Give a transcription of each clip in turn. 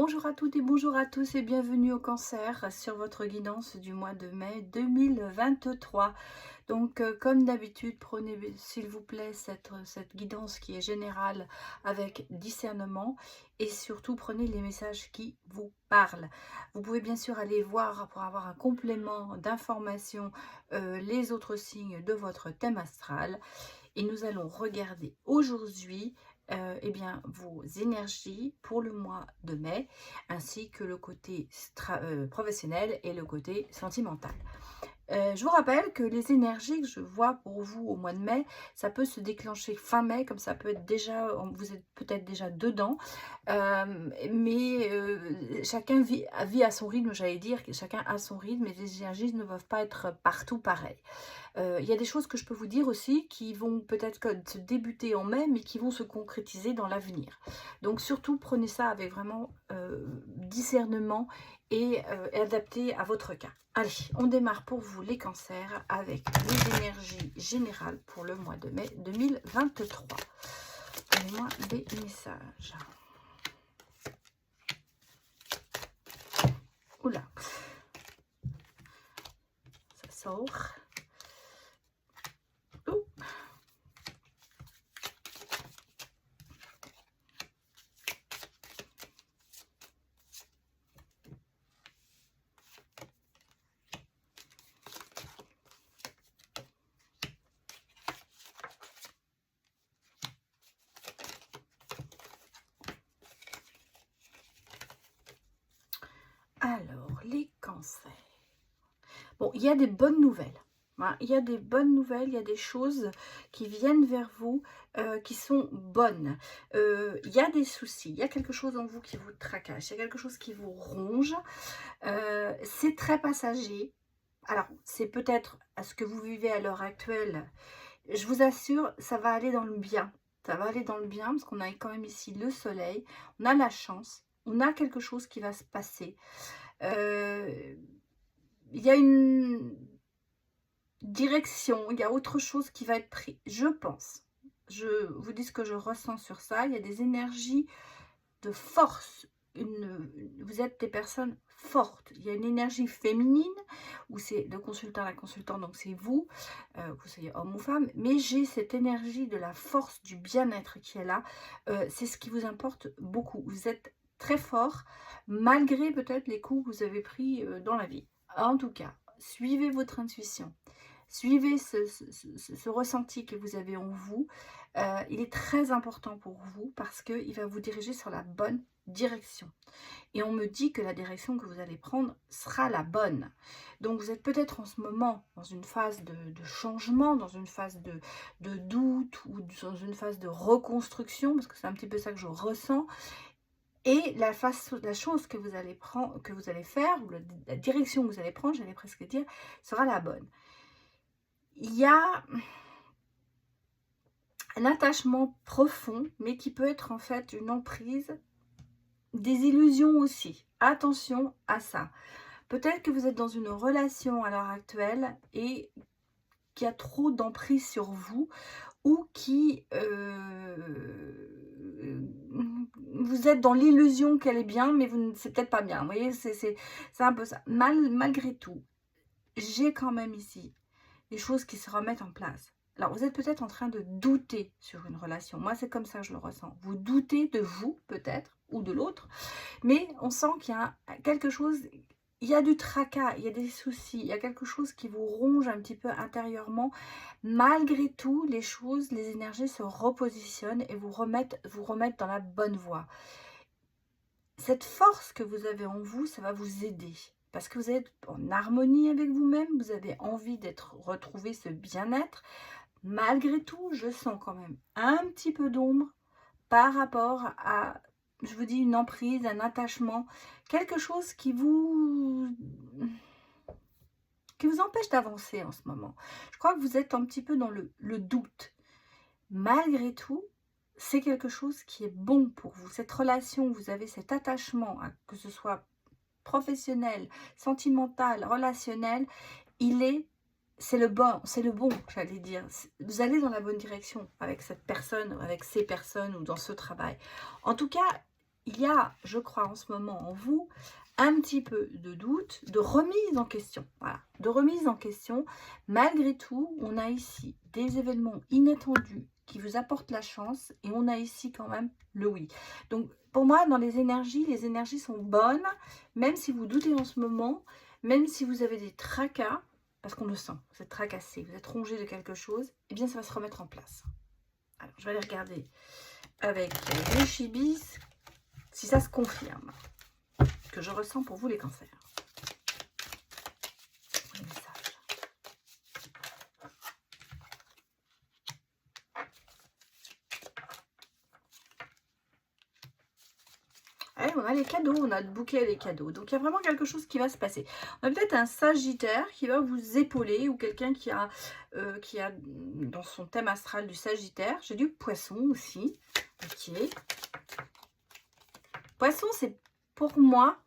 Bonjour à toutes et bonjour à tous et bienvenue au Cancer sur votre guidance du mois de mai 2023. Donc comme d'habitude, prenez s'il vous plaît cette guidance qui est générale avec discernement et surtout prenez les messages qui vous parlent. Vous pouvez bien sûr aller voir pour avoir un complément d'information les autres signes de votre thème astral. Et nous allons regarder aujourd'hui eh bien, vos énergies pour le mois de mai, ainsi que le côté professionnel et le côté sentimental. Je vous rappelle que les énergies que je vois pour vous au mois de mai, ça peut se déclencher fin mai, comme ça peut être déjà, vous êtes peut-être déjà dedans, mais chacun vit à son rythme, j'allais dire, chacun a son rythme, et les énergies ne doivent pas être partout pareilles. Il y a des choses que je peux vous dire aussi qui vont peut-être se débuter en mai, mais qui vont se concrétiser dans l'avenir. Donc surtout, prenez ça avec vraiment discernement et adapté à votre cas. Allez, on démarre pour vous les cancers avec les énergies générales pour le mois de mai 2023. Donnez-moi des messages. Oula, ça sort. Oh. Alors, les cancers. Bon, il y a des bonnes nouvelles. Hein, il y a des bonnes nouvelles, il y a des choses qui viennent vers vous qui sont bonnes. Il y a des soucis, il y a quelque chose en vous qui vous tracasse, il y a quelque chose qui vous ronge. C'est très passager. Alors, c'est peut-être à ce que vous vivez à l'heure actuelle. Je vous assure, ça va aller dans le bien. Ça va aller dans le bien parce qu'on a quand même ici le soleil. On a la chance. On a quelque chose qui va se passer. Il y a une direction, il y a autre chose qui va être pris, je pense. Je vous dis ce que je ressens sur ça. Il y a des énergies de force. Vous êtes des personnes fortes. Il y a une énergie féminine, où c'est le consultant, la consultante, donc c'est vous, que vous soyez homme ou femme, mais j'ai cette énergie de la force, du bien-être qui est là. C'est ce qui vous importe beaucoup. Vous êtes très fort, malgré peut-être les coups que vous avez pris dans la vie. En tout cas, suivez votre intuition. Suivez ce ressenti que vous avez en vous. Il est très important pour vous parce qu'il va vous diriger sur la bonne direction. Et on me dit que la direction que vous allez prendre sera la bonne. Donc vous êtes peut-être en ce moment dans une phase de changement, dans une phase de doute ou dans une phase de reconstruction, parce que c'est un petit peu ça que je ressens. Et la chose que vous allez prendre, que vous allez faire, ou la direction que vous allez prendre, j'allais presque dire, sera la bonne. Il y a un attachement profond, mais qui peut être en fait une emprise, des illusions aussi. Attention à ça. Peut-être que vous êtes dans une relation à l'heure actuelle et qui a trop d'emprise sur vous, ou qui vous êtes dans l'illusion qu'elle est bien, mais c'est peut-être pas bien. Vous voyez, c'est un peu ça. Malgré tout, j'ai quand même ici des choses qui se remettent en place. Alors, vous êtes peut-être en train de douter sur une relation. Moi, c'est comme ça que je le ressens. Vous doutez de vous, peut-être, ou de l'autre, mais on sent qu'il y a quelque chose, il y a du tracas, il y a des soucis, il y a quelque chose qui vous ronge un petit peu intérieurement. Malgré tout, les choses, les énergies se repositionnent et vous remettent dans la bonne voie. Cette force que vous avez en vous, ça va vous aider. Parce que vous êtes en harmonie avec vous-même, vous avez envie retrouver ce bien-être. Malgré tout, je sens quand même un petit peu d'ombre par rapport à, je vous dis, une emprise, un attachement, quelque chose qui vous empêche d'avancer en ce moment. Je crois que vous êtes un petit peu dans le doute. Malgré tout, c'est quelque chose qui est bon pour vous. Cette relation, vous avez cet attachement, que ce soit professionnel, sentimental, relationnel, c'est le bon, j'allais dire. Vous allez dans la bonne direction avec cette personne, avec ces personnes ou dans ce travail. En tout cas, il y a, je crois, en ce moment en vous, un petit peu de doute, de remise en question. Voilà, de remise en question. Malgré tout, on a ici des événements inattendus qui vous apportent la chance et on a ici quand même le oui. Donc, pour moi, dans les énergies sont bonnes, même si vous doutez en ce moment, même si vous avez des tracas, parce qu'on le sent, vous êtes tracassé, vous êtes rongé de quelque chose, eh bien, ça va se remettre en place. Alors, je vais aller regarder avec les chibis si ça se confirme. Que je ressens pour vous les cancers. Les messages. Allez, on a les cadeaux, on a le bouquet des cadeaux. Donc, il y a vraiment quelque chose qui va se passer. On a peut-être un Sagittaire qui va vous épauler ou quelqu'un qui a dans son thème astral du Sagittaire. J'ai du Poisson aussi. Ok. Poisson, c'est pour moi...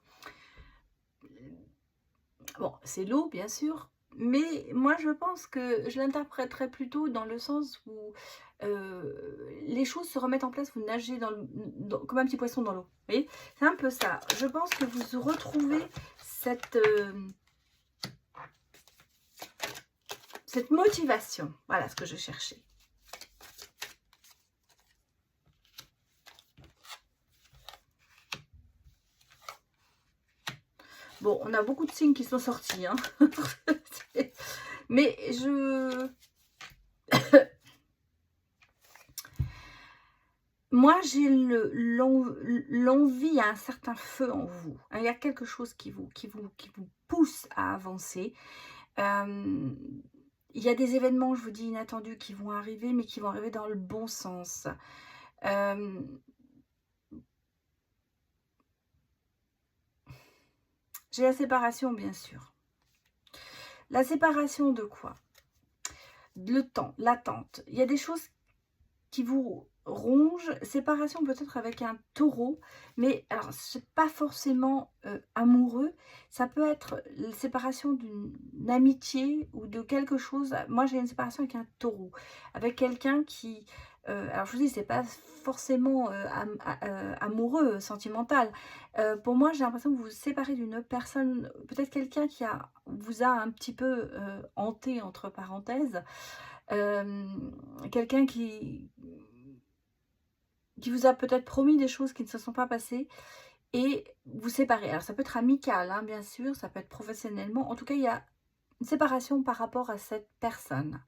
Bon, c'est l'eau, bien sûr. Mais moi, je pense que je l'interpréterais plutôt dans le sens où les choses se remettent en place, vous nagez comme un petit poisson dans l'eau. Vous voyez, c'est un peu ça. Je pense que vous retrouvez cette motivation. Voilà ce que je cherchais. Bon, on a beaucoup de signes qui sont sortis. Hein. Mais moi, j'ai l'envie, il y a un certain feu en vous. Il y a quelque chose qui vous pousse à avancer. Il y a des événements, je vous dis, inattendus qui vont arriver, mais qui vont arriver dans le bon sens. J'ai la séparation, bien sûr. La séparation de quoi? Le temps, l'attente. Il y a des choses qui vous rongent. Séparation peut-être avec un taureau, mais alors c'est pas forcément amoureux. Ça peut être la séparation d'une amitié ou de quelque chose. Moi, j'ai une séparation avec un taureau, avec quelqu'un qui... alors je vous dis, c'est pas forcément amoureux, sentimental. Pour moi, j'ai l'impression que vous vous séparez d'une personne, peut-être quelqu'un qui vous a un petit peu hanté, entre parenthèses. Quelqu'un qui vous a peut-être promis des choses qui ne se sont pas passées et vous séparez. Alors ça peut être amical, hein, bien sûr, ça peut être professionnellement. En tout cas, il y a une séparation par rapport à cette personne.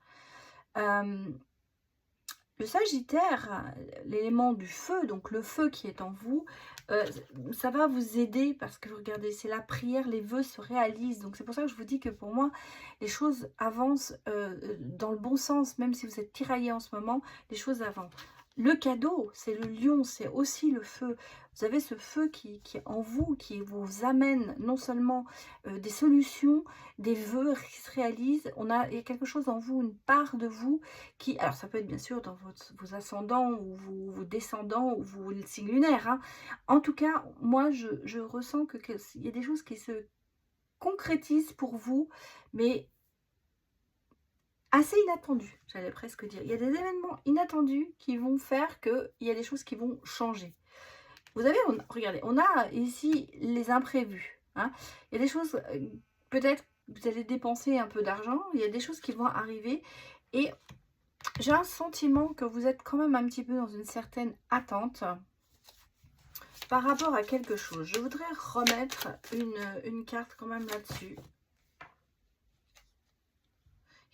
Le Sagittaire, l'élément du feu, donc le feu qui est en vous, ça va vous aider parce que regardez, c'est la prière, les vœux se réalisent. Donc c'est pour ça que je vous dis que pour moi, les choses avancent dans le bon sens, même si vous êtes tiraillé en ce moment, les choses avancent. Le cadeau, c'est le lion, c'est aussi le feu. Vous avez ce feu qui est en vous, qui vous amène non seulement des solutions, des vœux qui se réalisent. Il y a quelque chose en vous, une part de vous qui... Alors ça peut être bien sûr dans vos ascendants ou vos descendants ou vos signes lunaires. Hein. En tout cas, moi je ressens qu'il y a des choses qui se concrétisent pour vous, mais assez inattendu, j'allais presque dire. Il y a des événements inattendus qui vont faire qu'il y a des choses qui vont changer. Vous avez, regardez, on a ici les imprévus. Hein. Il y a des choses, peut-être vous allez dépenser un peu d'argent, il y a des choses qui vont arriver et j'ai un sentiment que vous êtes quand même un petit peu dans une certaine attente par rapport à quelque chose. Je voudrais remettre une carte quand même là-dessus.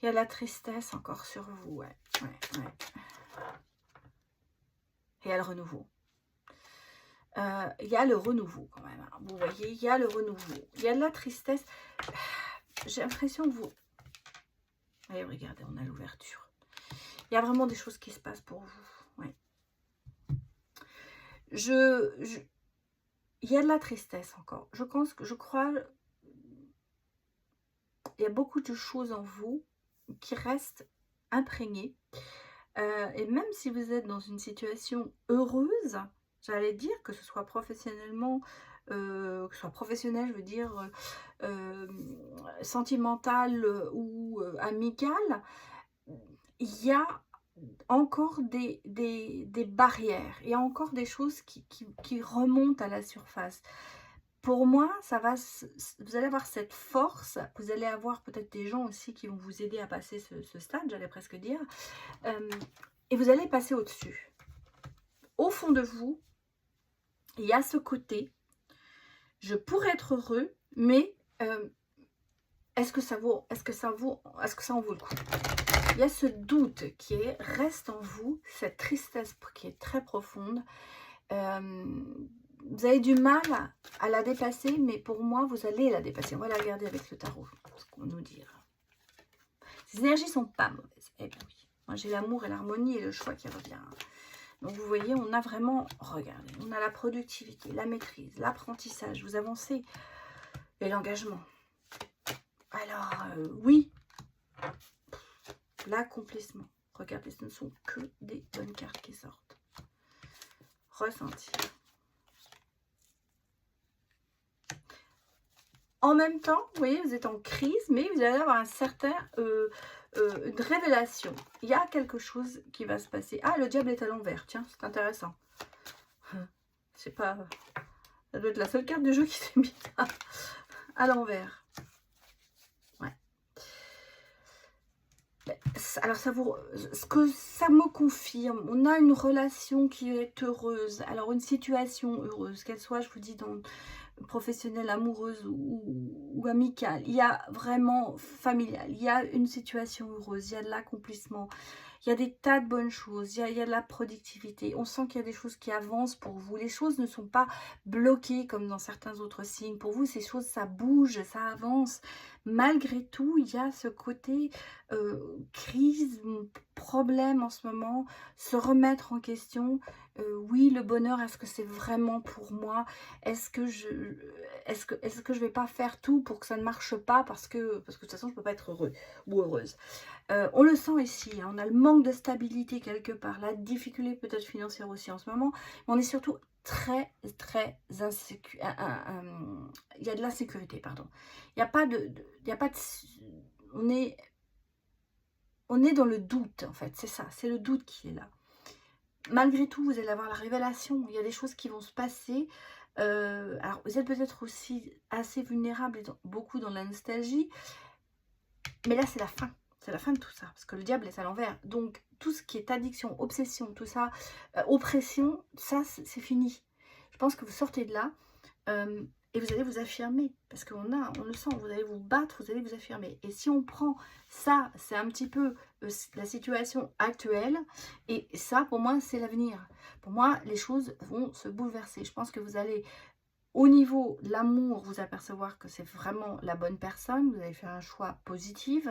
Il y a la tristesse encore sur vous, ouais. Et il y a le renouveau. Il y a le renouveau quand même. Hein. Vous voyez, il y a le renouveau. Il y a de la tristesse. J'ai l'impression que vous... Allez, regardez, on a l'ouverture. Il y a vraiment des choses qui se passent pour vous. Ouais. Il y a de la tristesse encore. Je crois... Il y a beaucoup de choses en vous qui restent imprégnées. Et même si vous êtes dans une situation heureuse, j'allais dire, que ce soit professionnellement, que ce soit professionnel, je veux dire, sentimental ou amical, il y a encore des barrières. Il y a encore des choses qui remontent à la surface. Pour moi, ça va, vous allez avoir cette force, vous allez avoir peut-être des gens aussi qui vont vous aider à passer ce stade, j'allais presque dire, et vous allez passer au-dessus. Au fond de vous, il y a ce côté, je pourrais être heureux, mais est-ce que ça en vaut le coup? Il y a ce doute reste en vous, cette tristesse qui est très profonde. Vous avez du mal à la dépasser, mais pour moi, vous allez la dépasser. On va la regarder avec le tarot, ce qu'on nous dira. Ces énergies sont pas mauvaises. Eh bien oui. Moi, j'ai l'amour et l'harmonie et le choix qui revient. Donc, vous voyez, on a vraiment, regardez, on a la productivité, la maîtrise, l'apprentissage, vous avancez, et l'engagement. Alors, oui, l'accomplissement. Regardez, ce ne sont que des bonnes cartes qui sortent. Ressentir. En même temps, vous voyez, vous êtes en crise, mais vous allez avoir un certain, une révélation. Il y a quelque chose qui va se passer. Ah, le diable est à l'envers. Tiens, c'est intéressant. Je sais pas. Ça doit être la seule carte du jeu qui s'est mise à l'envers. Ouais. Alors, ce que ça me confirme, on a une relation qui est heureuse. Alors, une situation heureuse, qu'elle soit, je vous dis, dans professionnelle, amoureuse ou amicale, il y a vraiment familial, il y a une situation heureuse, il y a de l'accomplissement, il y a des tas de bonnes choses, il y a de la productivité, on sent qu'il y a des choses qui avancent pour vous, les choses ne sont pas bloquées comme dans certains autres signes, pour vous ces choses ça bouge, ça avance, malgré tout il y a ce côté crise, problème en ce moment, se remettre en question, oui le bonheur est-ce que c'est vraiment pour moi, est-ce que je vais pas faire tout pour que ça ne marche pas parce que de toute façon je peux pas être heureux ou heureuse. On le sent ici, hein, on a le manque de stabilité quelque part, la difficulté peut-être financière aussi en ce moment, mais on est surtout très insécure, il y a de l'insécurité, pardon. Il n'y a pas de, on est dans le doute en fait, c'est ça, c'est le doute qui est là. Malgré tout, vous allez avoir la révélation, il y a des choses qui vont se passer. Alors, vous êtes peut-être aussi assez vulnérable et beaucoup dans la nostalgie, mais là, c'est la fin. C'est la fin de tout ça, parce que le diable est à l'envers. Donc, tout ce qui est addiction, obsession, tout ça, oppression, ça, c'est fini. Je pense que vous sortez de là et vous allez vous affirmer, parce qu'on le sent, vous allez vous battre, vous allez vous affirmer. Et si on prend ça, c'est un petit peu la situation actuelle, et ça, pour moi, c'est l'avenir. Pour moi, les choses vont se bouleverser. Je pense que vous allez, au niveau de l'amour, vous apercevoir que c'est vraiment la bonne personne, vous allez faire un choix positif.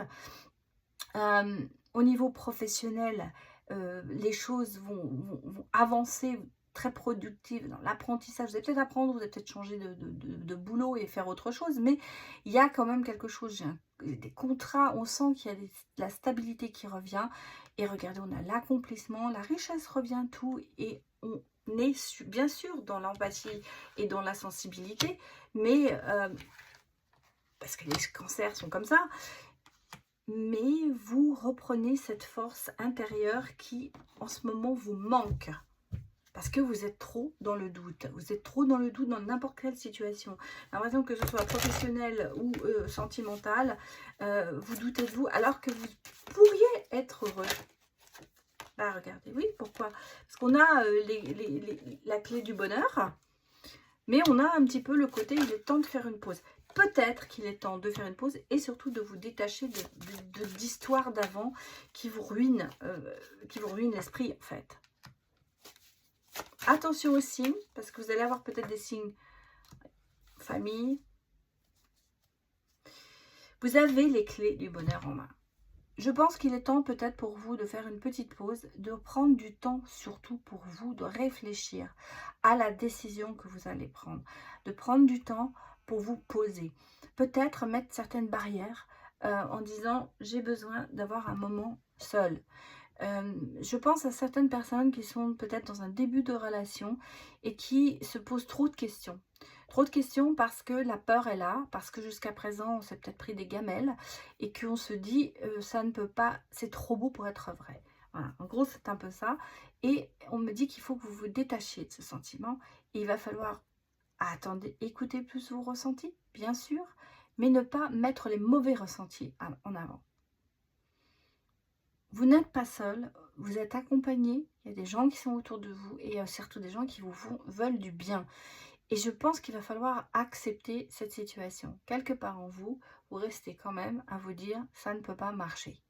Au niveau professionnel, les choses vont avancer, très productives dans l'apprentissage. Vous allez peut-être apprendre, vous allez peut-être changer de boulot et faire autre chose, mais il y a quand même quelque chose, des contrats, on sent qu'il y a de la stabilité qui revient. Et regardez, on a l'accomplissement, la richesse revient, tout, et on est bien sûr dans l'empathie et dans la sensibilité, mais parce que les cancers sont comme ça, mais vous reprenez cette force intérieure qui, en ce moment, vous manque. Parce que vous êtes trop dans le doute. Vous êtes trop dans le doute dans n'importe quelle situation. Par exemple, que ce soit professionnel ou sentimental, vous doutez de vous alors que vous pourriez être heureux. Là, regardez, oui, pourquoi? Parce qu'on a la clé du bonheur, mais on a un petit peu le côté, il est temps de faire une pause. Peut-être qu'il est temps de faire une pause et surtout de vous détacher d'histoires d'avant qui vous ruinent l'esprit en fait. Attention aux signes, parce que vous allez avoir peut-être des signes famille. Vous avez les clés du bonheur en main. Je pense qu'il est temps peut-être pour vous de faire une petite pause, de prendre du temps surtout pour vous, de réfléchir à la décision que vous allez prendre, de prendre du temps pour vous poser. Peut-être mettre certaines barrières en disant j'ai besoin d'avoir un moment seul. Je pense à certaines personnes qui sont peut-être dans un début de relation et qui se posent trop de questions. Trop de questions parce que la peur est là, parce que jusqu'à présent on s'est peut-être pris des gamelles et qu'on se dit ça ne peut pas, c'est trop beau pour être vrai. Voilà, en gros, c'est un peu ça. Et on me dit qu'il faut que vous vous détachiez de ce sentiment. Et il va falloir, attendez, écouter plus vos ressentis, bien sûr, mais ne pas mettre les mauvais ressentis en avant. Vous n'êtes pas seul, vous êtes accompagné, il y a des gens qui sont autour de vous et il y a surtout des gens qui veulent du bien. Et je pense qu'il va falloir accepter cette situation. Quelque part en vous, vous restez quand même à vous dire « ça ne peut pas marcher ».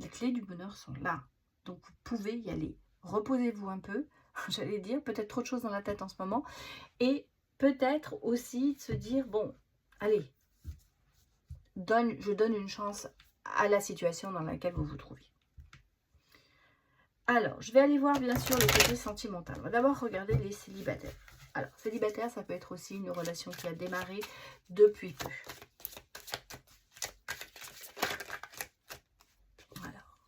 Les clés du bonheur sont là, donc vous pouvez y aller. Reposez-vous un peu, j'allais dire, peut-être trop de choses dans la tête en ce moment. Et peut-être aussi de se dire « bon, allez, je donne une chance à la situation dans laquelle vous vous trouvez ». Alors, je vais aller voir bien sûr le côté sentimental. On va d'abord regarder les célibataires. Alors, célibataire, ça peut être aussi une relation qui a démarré depuis peu. Alors,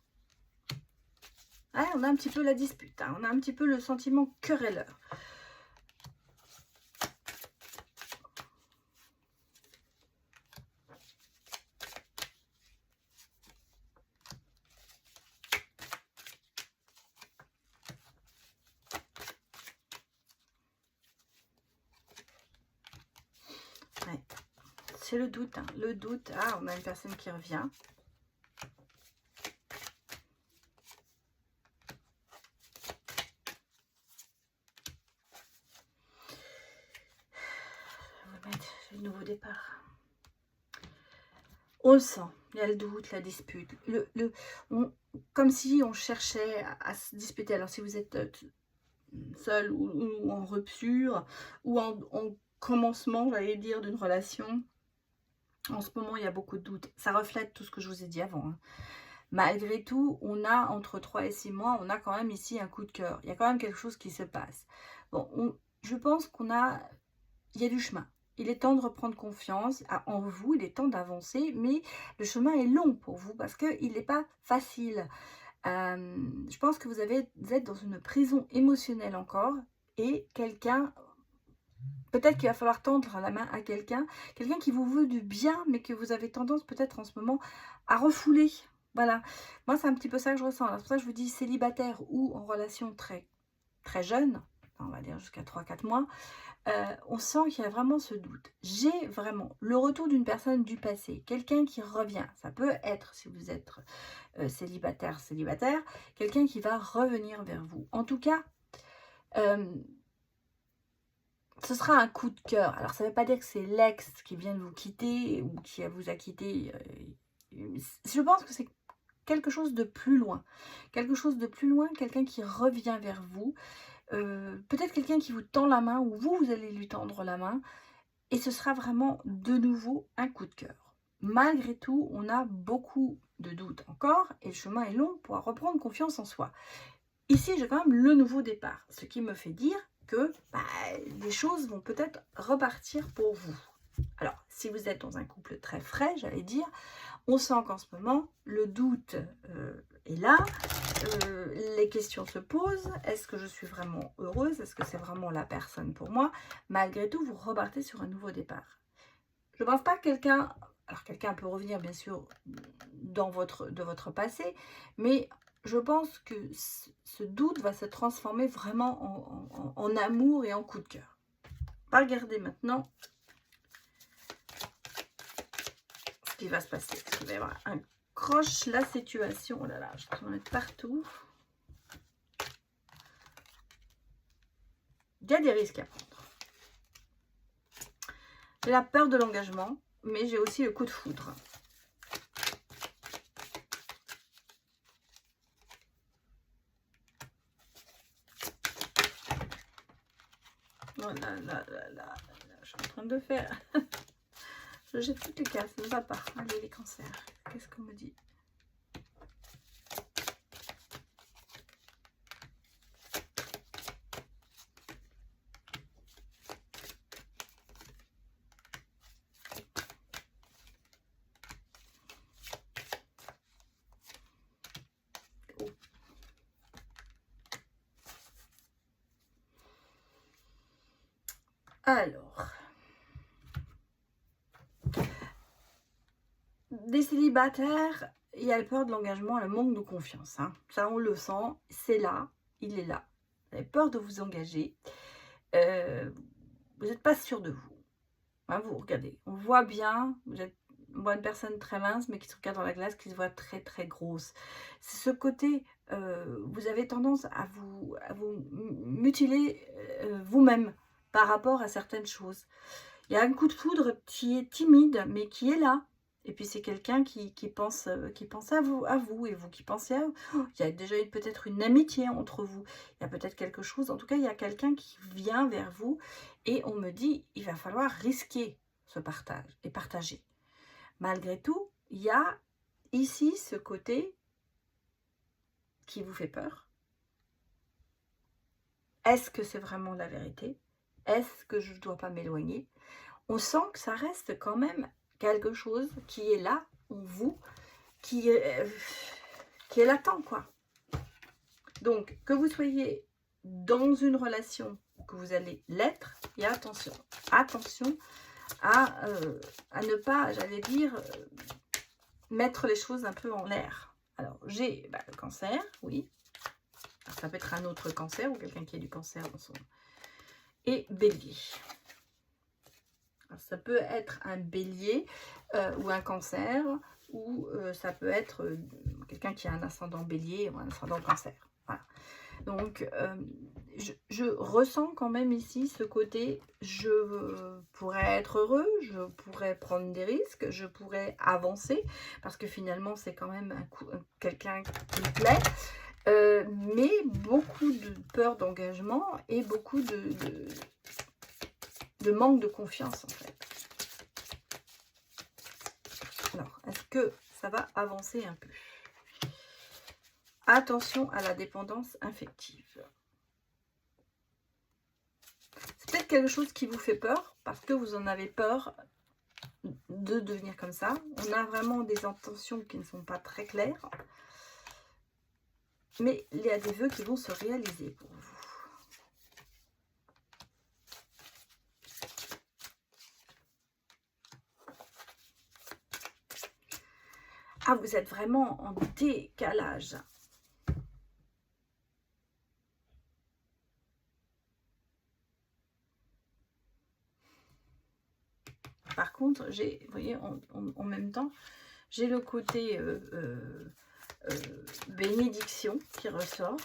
ah, on a un petit peu la dispute, hein. On a un petit peu le sentiment querelleur. Ouais. C'est le doute, hein. Le doute. Ah, on a une personne qui revient. Le nouveau départ. On le sent, il y a le doute, la dispute. Comme si on cherchait à se disputer. Alors si vous êtes seul ou en rupture, ou en commencement, j'allais dire, d'une relation, en ce moment, il y a beaucoup de doutes. Ça reflète tout ce que je vous ai dit avant, hein. Malgré tout, on a entre 3 et 6 mois, on a quand même ici un coup de cœur. Il y a quand même quelque chose qui se passe. Bon, je pense il y a du chemin. Il est temps de reprendre confiance en vous, il est temps d'avancer, mais le chemin est long pour vous parce qu'il n'est pas facile. Je pense que vous êtes dans une prison émotionnelle encore et peut-être qu'il va falloir tendre la main à quelqu'un qui vous veut du bien, mais que vous avez tendance peut-être en ce moment à refouler. Voilà, moi c'est un petit peu ça que je ressens. Alors, c'est pour ça que je vous dis célibataire ou en relation très, très jeune, on va dire jusqu'à 3-4 mois, on sent qu'il y a vraiment ce doute. J'ai vraiment le retour d'une personne du passé, quelqu'un qui revient. Ça peut être, si vous êtes célibataire, quelqu'un qui va revenir vers vous. En tout cas, ce sera un coup de cœur. Alors, ça ne veut pas dire que c'est l'ex qui vient de vous quitter ou qui vous a quitté. Je pense que c'est quelque chose de plus loin. Quelque chose de plus loin, quelqu'un qui revient vers vous. Peut-être quelqu'un qui vous tend la main ou vous allez lui tendre la main et ce sera vraiment de nouveau un coup de cœur. Malgré tout, on a beaucoup de doutes encore et le chemin est long pour reprendre confiance en soi. Ici, j'ai quand même le nouveau départ, ce qui me fait dire que les choses vont peut-être repartir pour vous. Alors, si vous êtes dans un couple très frais, j'allais dire, on sent qu'en ce moment, le doute est là, les questions se posent, est-ce que je suis vraiment heureuse, est-ce que c'est vraiment la personne pour moi? Malgré tout, vous repartez sur un nouveau départ. Je ne pense pas que quelqu'un, alors quelqu'un peut revenir bien sûr de votre passé, mais je pense que ce doute va se transformer vraiment en amour et en coup de cœur. On va regarder maintenant ce qui va se passer. Il va y avoir un croche la situation. Oh là là, je vais en mettre partout. Il y a des risques à prendre. J'ai la peur de l'engagement, mais j'ai aussi le coup de foudre. Oh là là là là, je suis en train de faire. Je jette toutes les cases, ça ne va pas. Allez, les cancers, qu'est-ce qu'on me dit? Oh. Alors, des célibataires, il y a la peur de l'engagement, le manque de confiance. Hein. Ça, on le sent, c'est là, il est là. Vous avez peur de vous engager. Vous n'êtes pas sûr de vous. Hein, vous regardez, on voit bien, on voit une personne très mince, mais qui se regarde dans la glace, qui se voit très très grosse. C'est ce côté, vous avez tendance à vous mutiler vous-même par rapport à certaines choses. Il y a un coup de foudre qui est timide, mais qui est là. Et puis c'est quelqu'un qui pense à vous, et vous qui pensez à vous. Oh, il y a déjà eu peut-être une amitié entre vous. Il y a peut-être quelque chose. En tout cas, il y a quelqu'un qui vient vers vous. Et on me dit, il va falloir risquer ce partage et partager. Malgré tout, il y a ici ce côté qui vous fait peur. Est-ce que c'est vraiment la vérité? Est-ce que je ne dois pas m'éloigner? On sent que ça reste quand même quelque chose qui est là, en vous, qui est latent, quoi. Donc, que vous soyez dans une relation, que vous allez l'être, et attention à ne pas, j'allais dire, mettre les choses un peu en l'air. Alors, j'ai le cancer, oui. Alors, ça peut être un autre cancer, ou quelqu'un qui a du cancer dans son... Et bélier. Alors, ça peut être un bélier ou un cancer, ou ça peut être quelqu'un qui a un ascendant bélier ou un ascendant cancer. Voilà. Donc, je ressens quand même ici ce côté, je pourrais être heureux, je pourrais prendre des risques, je pourrais avancer, parce que finalement, c'est quand même quelqu'un qui me plaît, mais beaucoup de peur d'engagement et beaucoup de manque de confiance, en fait. Alors, est-ce que ça va avancer un peu? Attention à la dépendance affective. C'est peut-être quelque chose qui vous fait peur, parce que vous en avez peur de devenir comme ça. On a vraiment des intentions qui ne sont pas très claires. Mais il y a des vœux qui vont se réaliser pour vous. Ah, vous êtes vraiment en décalage. Par contre, j'ai, vous voyez, en même temps, j'ai le côté bénédiction qui ressort.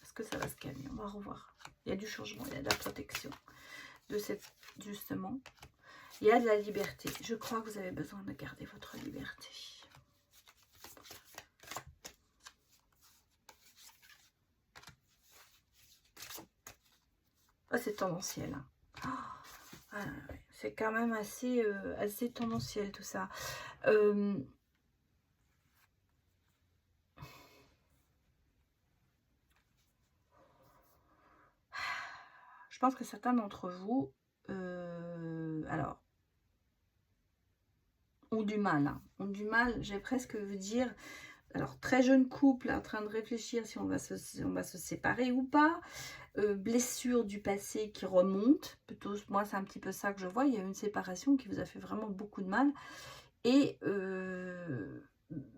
Est-ce que ça va se calmer? On va revoir. Il y a du changement, il y a de la protection. De cette, justement, il y a de la liberté. Je crois que vous avez besoin de garder votre liberté. Ah, c'est tendanciel. Hein. Oh, c'est quand même assez, assez tendanciel tout ça. Je pense que certains d'entre vous, alors, ont du mal. Hein, ont du mal, j'ai presque vous dire, alors très jeune couple en train de réfléchir si on va se séparer ou pas. Blessure du passé qui remonte, plutôt moi c'est un petit peu ça que je vois, il y a une séparation qui vous a fait vraiment beaucoup de mal, et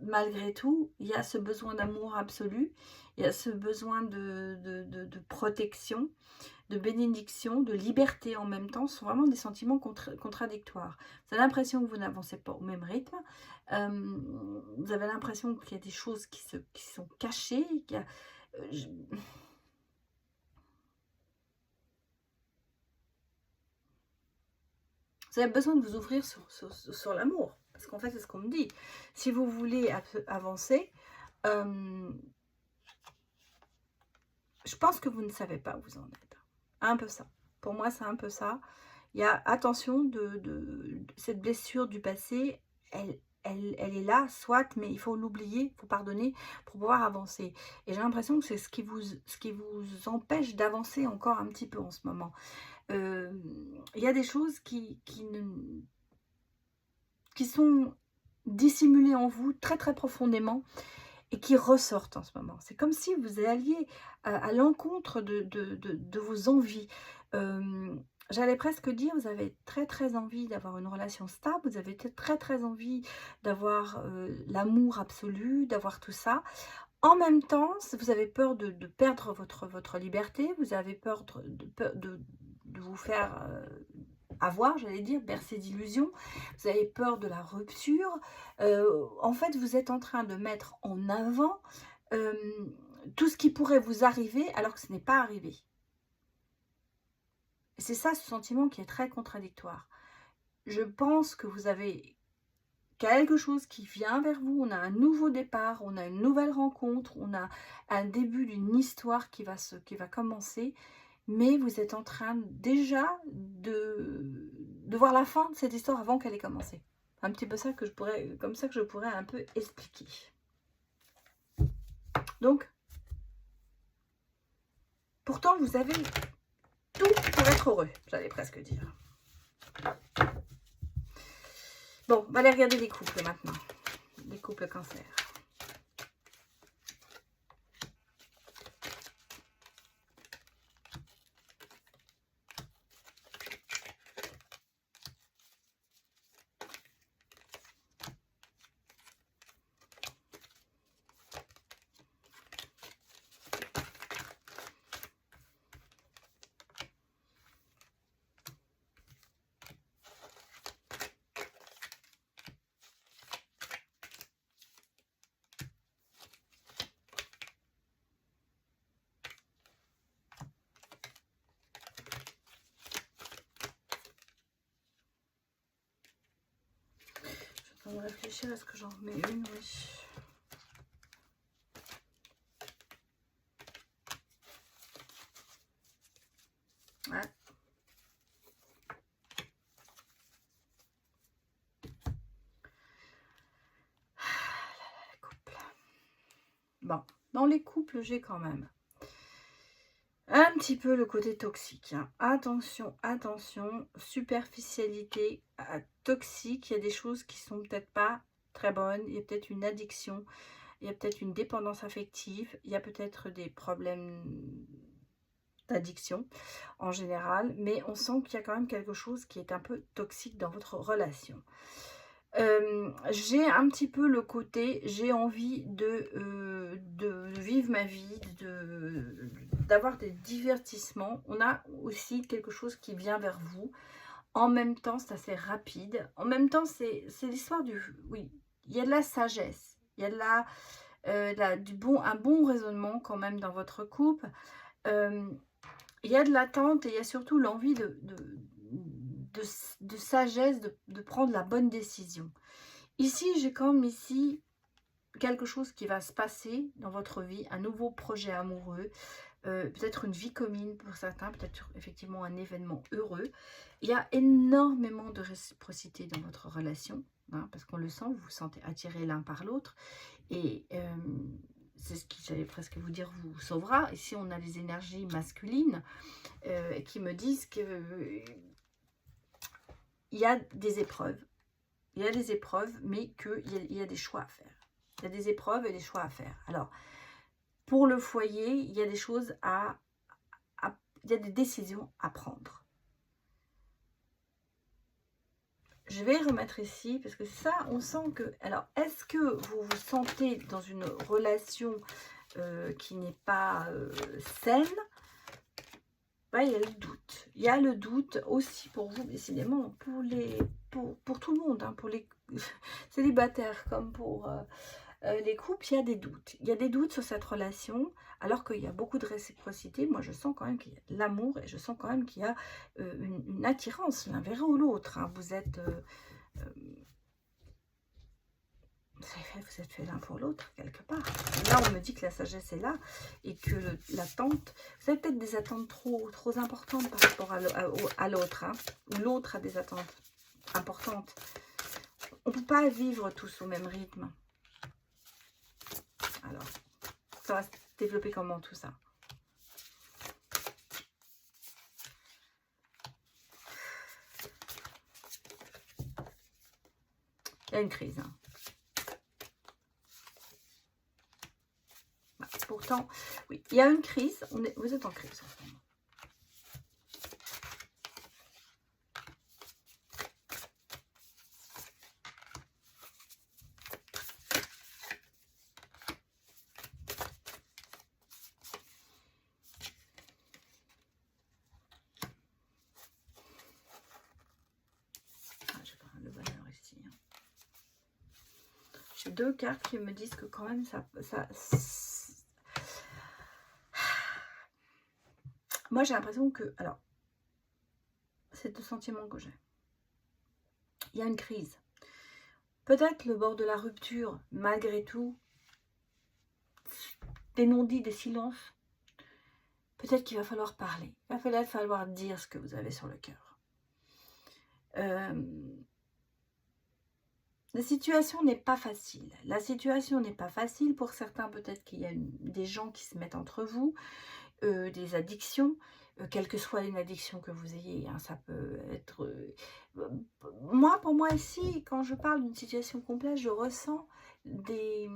malgré tout, il y a ce besoin d'amour absolu, il y a ce besoin de protection, de bénédiction, de liberté en même temps. Ce sont vraiment des sentiments contradictoires. Vous avez l'impression que vous n'avancez pas au même rythme, vous avez l'impression qu'il y a des choses qui sont cachées, qu'il y a, vous avez besoin de vous ouvrir sur l'amour. Parce qu'en fait, c'est ce qu'on me dit. Si vous voulez avancer, je pense que vous ne savez pas où vous en êtes. Un peu ça. Pour moi, c'est un peu ça. Il y a attention de cette blessure du passé. Elle est là, soit, mais il faut l'oublier, il faut pardonner pour pouvoir avancer. Et j'ai l'impression que c'est ce qui vous empêche d'avancer encore un petit peu en ce moment. Il y a des choses qui sont dissimulées en vous très très profondément et qui ressortent en ce moment. C'est comme si vous alliez à l'encontre de vos envies. j'allais presque dire, vous avez très très envie d'avoir une relation stable, vous avez très très envie d'avoir l'amour absolu, d'avoir tout ça. En même temps, vous avez peur de perdre votre liberté, vous avez peur de vous faire avoir, j'allais dire, bercer d'illusions, vous avez peur de la rupture. En fait, vous êtes en train de mettre en avant euh, tout ce qui pourrait vous arriver alors que ce n'est pas arrivé. C'est ça, ce sentiment qui est très contradictoire. Je pense que vous avez quelque chose qui vient vers vous, on a un nouveau départ, on a une nouvelle rencontre, on a un début d'une histoire qui va commencer, mais vous êtes en train déjà de voir la fin de cette histoire avant qu'elle ait commencé. Un petit peu ça que je pourrais, comme ça que je pourrais un peu expliquer. Donc, pourtant vous avez tout pour être heureux, j'allais presque dire. Bon, on va aller regarder les couples maintenant. Les couples cancer. Je vais réfléchir, est-ce que j'en remets une? Oui. Ouais. Bon, dans les couples, j'ai quand même un petit peu le côté toxique. Hein. Attention, attention, superficialité toxique. Il y a des choses qui sont peut-être pas très bonnes. Il y a peut-être une addiction. Il y a peut-être une dépendance affective. Il y a peut-être des problèmes d'addiction en général. Mais on sent qu'il y a quand même quelque chose qui est un peu toxique dans votre relation. J'ai un petit peu le côté, j'ai envie de vivre ma vie, d'avoir des divertissements. On a aussi quelque chose qui vient vers vous. En même temps, c'est assez rapide. En même temps, c'est l'histoire du... Oui, il y a de la sagesse. Il y a un bon raisonnement quand même dans votre couple. Il y a de l'attente et il y a surtout l'envie de sagesse, de prendre la bonne décision. Ici, j'ai comme ici quelque chose qui va se passer dans votre vie, un nouveau projet amoureux, peut-être une vie commune pour certains, peut-être effectivement un événement heureux. Il y a énormément de réciprocité dans votre relation, hein, parce qu'on le sent, vous vous sentez attirés l'un par l'autre. Et c'est ce qui, j'allais presque vous dire, vous sauvera. Ici, on a les énergies masculines qui me disent que il y a des épreuves. Il y a des épreuves, mais qu'il y a des choix à faire. Il y a des épreuves et des choix à faire. Alors, pour le foyer, il y a des choses il y a des décisions à prendre. Je vais remettre ici, parce que ça, on sent que... Alors, est-ce que vous vous sentez dans une relation qui n'est pas saine? Il y a le doute. Il y a le doute aussi pour vous, décidément, pour tout le monde, hein, pour les célibataires comme pour les couples, il y a des doutes. Il y a des doutes sur cette relation, alors qu'il y a beaucoup de réciprocité. Moi, je sens quand même qu'il y a de l'amour et je sens quand même qu'il y a une attirance l'un vers l'autre. Hein. Vous êtes fait l'un pour l'autre, quelque part. Là, on me dit que la sagesse est là et que l'attente... Vous avez peut-être des attentes trop importantes par rapport à l'autre. Hein, ou l'autre a des attentes importantes. On ne peut pas vivre tous au même rythme. Alors, ça va se développer comment tout ça? Il y a une crise. Hein. Pourtant, oui, il y a une crise. Vous êtes en crise en ce moment. 2 cartes qui me disent que quand même moi j'ai l'impression que, alors, c'est le sentiment que j'ai. Il y a une crise. Peut-être le bord de la rupture, malgré tout, des non-dits, des silences. Peut-être qu'il va falloir parler. Il va peut-être falloir dire ce que vous avez sur le cœur. La situation n'est pas facile. La situation n'est pas facile. Pour certains, peut-être qu'il y a des gens qui se mettent entre vous, des addictions, quelle que soit une addiction que vous ayez, hein, ça peut être... pour moi ici, quand je parle d'une situation complexe, je ressens des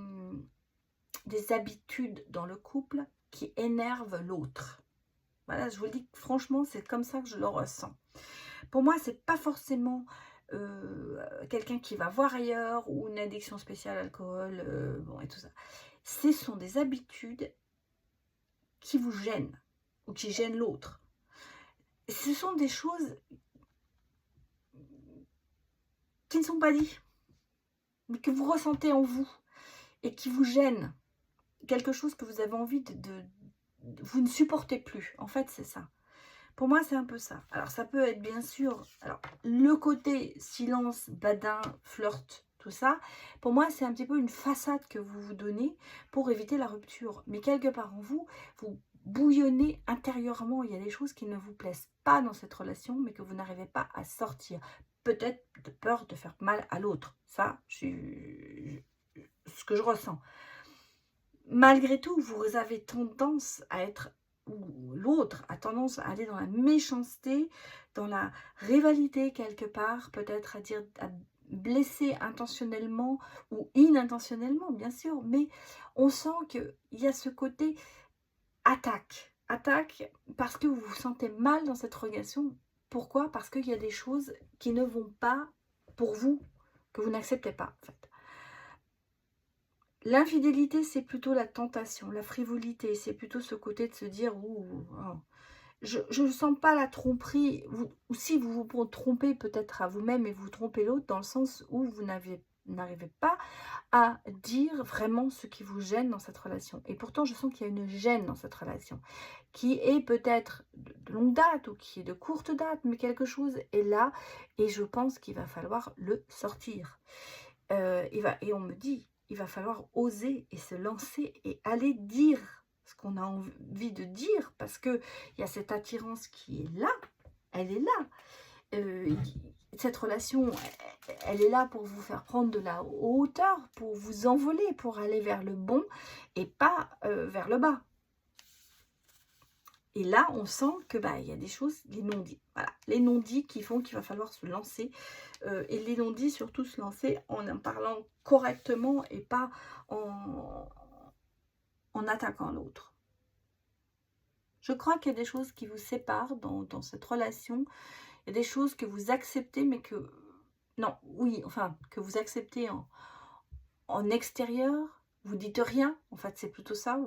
habitudes dans le couple qui énervent l'autre. Voilà, je vous le dis franchement, c'est comme ça que je le ressens. Pour moi, c'est pas forcément quelqu'un qui va voir ailleurs ou une addiction spéciale à l'alcool, bon, et tout ça. Ce sont des habitudes qui vous gênent ou qui gênent l'autre. Ce sont des choses qui ne sont pas dites, mais que vous ressentez en vous et qui vous gênent. Quelque chose que vous avez envie vous ne supportez plus. En fait, c'est ça. Pour moi, c'est un peu ça. Alors, ça peut être bien sûr... Alors, le côté silence, badin, flirt, tout ça, pour moi, c'est un petit peu une façade que vous vous donnez pour éviter la rupture. Mais quelque part en vous, vous bouillonnez intérieurement. Il y a des choses qui ne vous plaisent pas dans cette relation, mais que vous n'arrivez pas à sortir. Peut-être de peur de faire mal à l'autre. Ça, c'est ce que je ressens. Malgré tout, vous avez tendance à être... ou l'autre a tendance à aller dans la méchanceté, dans la rivalité quelque part, peut-être à blesser intentionnellement ou inintentionnellement, bien sûr, mais on sent qu'il y a ce côté attaque parce que vous vous sentez mal dans cette relation. Pourquoi? Parce qu'il y a des choses qui ne vont pas pour vous, que vous n'acceptez pas, en fait. L'infidélité, c'est plutôt la tentation, la frivolité, c'est plutôt ce côté de se dire « Ouh, oh. » Je ne sens pas la tromperie, ou si vous vous trompez peut-être à vous-même et vous trompez l'autre, dans le sens où vous n'arrivez pas à dire vraiment ce qui vous gêne dans cette relation. Et pourtant, je sens qu'il y a une gêne dans cette relation, qui est peut-être de longue date ou qui est de courte date, mais quelque chose est là et je pense qu'il va falloir le sortir. Et on me dit, il va falloir oser et se lancer et aller dire ce qu'on a envie de dire, parce qu'il y a cette attirance qui est là, elle est là. Cette relation, elle est là pour vous faire prendre de la hauteur, pour vous envoler, pour aller vers le bon et pas vers le bas. Et là, on sent que il y a des choses, les non-dits. Voilà, les non-dits qui font qu'il va falloir se lancer. Et les non-dits, surtout se lancer en parlant correctement et pas en attaquant l'autre. Je crois qu'il y a des choses qui vous séparent dans cette relation. Il y a des choses que vous acceptez, mais que... Non, oui, enfin, que vous acceptez en extérieur. Vous dites rien, en fait, c'est plutôt ça.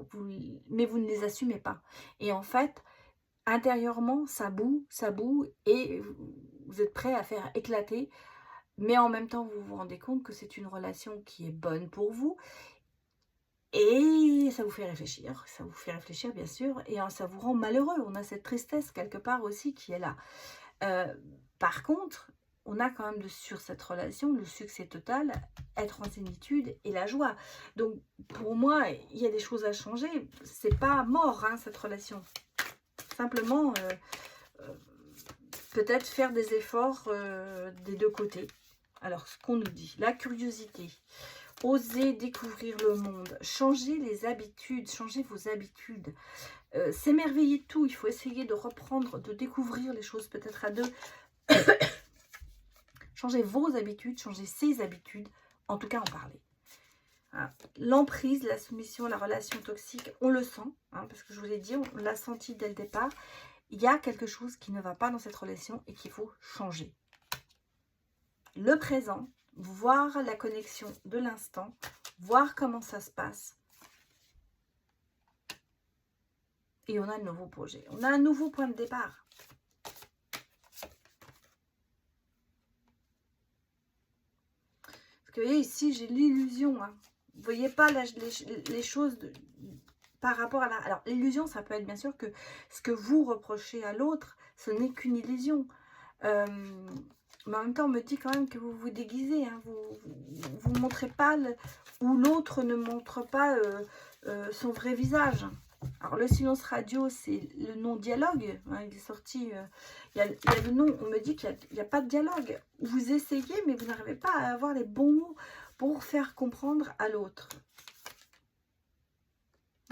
Mais vous ne les assumez pas. Et en fait, intérieurement, ça boue, et vous êtes prêt à faire éclater. Mais en même temps, vous vous rendez compte que c'est une relation qui est bonne pour vous. Et ça vous fait réfléchir bien sûr, et ça vous rend malheureux. On a cette tristesse quelque part aussi qui est là. Par contre, on a quand même sur cette relation le succès total, être en zénitude et la joie. Donc pour moi, il y a des choses à changer. C'est pas mort, hein, cette relation. Simplement, peut-être faire des efforts des deux côtés. Alors, ce qu'on nous dit, la curiosité. Osez découvrir le monde, changez les habitudes, changez vos habitudes, s'émerveiller de tout, il faut essayer de reprendre, de découvrir les choses peut-être à deux, changez vos habitudes, changez ses habitudes, en tout cas en parler. Hein. L'emprise, la soumission, la relation toxique, on le sent, hein, parce que je vous l'ai dit, on l'a senti dès le départ, il y a quelque chose qui ne va pas dans cette relation et qu'il faut changer. Le présent, voir la connexion de l'instant, voir comment ça se passe. Et on a un nouveau projet. On a un nouveau point de départ. Parce que vous voyez, ici, j'ai l'illusion. Hein. Vous voyez pas les choses par rapport à la... Alors, l'illusion, ça peut être bien sûr que ce que vous reprochez à l'autre, ce n'est qu'une illusion. Mais en même temps, on me dit quand même que vous vous déguisez. Hein. Vous montrez pas... ou l'autre ne montre pas son vrai visage. Alors, le silence radio, c'est le non-dialogue. Hein, il est sorti... il y a le nom, on me dit qu'il n'y a pas de dialogue. Vous essayez, mais vous n'arrivez pas à avoir les bons mots pour faire comprendre à l'autre.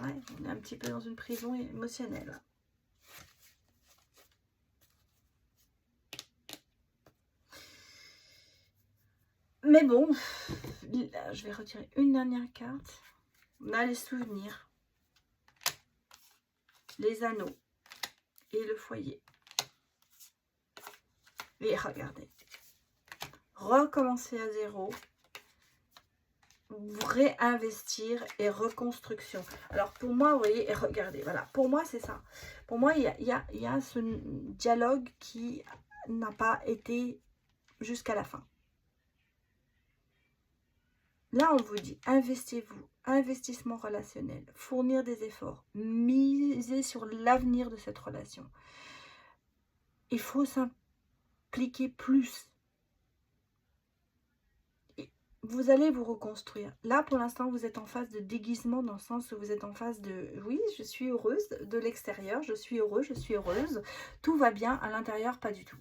Ouais, on est un petit peu dans une prison émotionnelle. Mais bon, je vais retirer une dernière carte. On a les souvenirs, les anneaux et le foyer. Et regardez, recommencer à zéro, réinvestir et reconstruction. Alors pour moi, vous voyez, et regardez, voilà, pour moi c'est ça. Pour moi, il y a ce dialogue qui n'a pas été jusqu'à la fin. Là, on vous dit, investissez-vous, investissement relationnel, fournir des efforts, miser sur l'avenir de cette relation. Il faut s'impliquer plus. Et vous allez vous reconstruire. Là, pour l'instant, vous êtes en phase de déguisement, dans le sens où vous êtes en phase de, oui, je suis heureuse de l'extérieur, je suis heureux, je suis heureuse, tout va bien, à l'intérieur, pas du tout.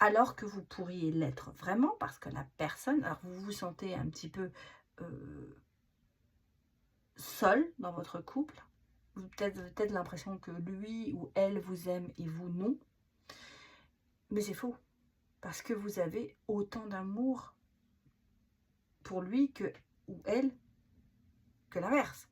Alors que vous pourriez l'être vraiment, parce que la personne, alors vous vous sentez un petit peu seul dans votre couple, vous avez peut-être l'impression que lui ou elle vous aime et vous non, mais c'est faux, parce que vous avez autant d'amour pour lui que, ou elle, que l'inverse.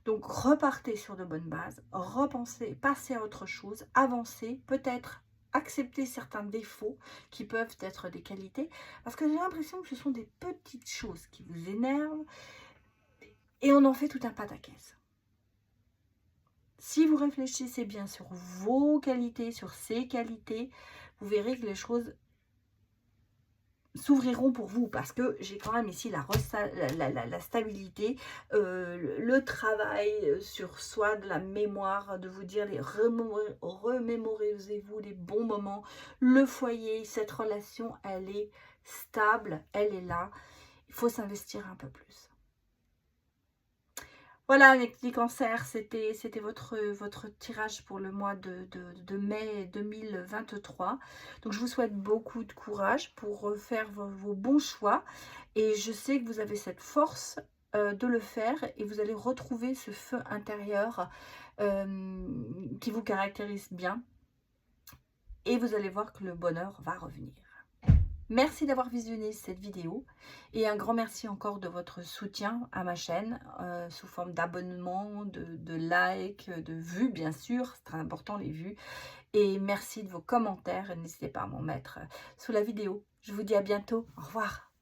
Donc repartez sur de bonnes bases, repensez, passez à autre chose, avancez, peut-être accepter certains défauts qui peuvent être des qualités, parce que j'ai l'impression que ce sont des petites choses qui vous énervent et on en fait tout un pataquès. Si vous réfléchissez bien sur vos qualités, sur ses qualités, vous verrez que les choses s'ouvriront pour vous, parce que j'ai quand même ici la stabilité, le travail sur soi, de la mémoire, de vous dire, remémorez-vous les bons moments, le foyer, cette relation, elle est stable, elle est là, il faut s'investir un peu plus. Voilà, les petits cancers, c'était votre tirage pour le mois de mai 2023. Donc, je vous souhaite beaucoup de courage pour faire vos bons choix. Et je sais que vous avez cette force de le faire et vous allez retrouver ce feu intérieur qui vous caractérise bien. Et vous allez voir que le bonheur va revenir. Merci d'avoir visionné cette vidéo et un grand merci encore de votre soutien à ma chaîne sous forme d'abonnement, de like, de vues bien sûr, c'est très important les vues, et merci de vos commentaires, n'hésitez pas à m'en mettre sous la vidéo. Je vous dis à bientôt, au revoir.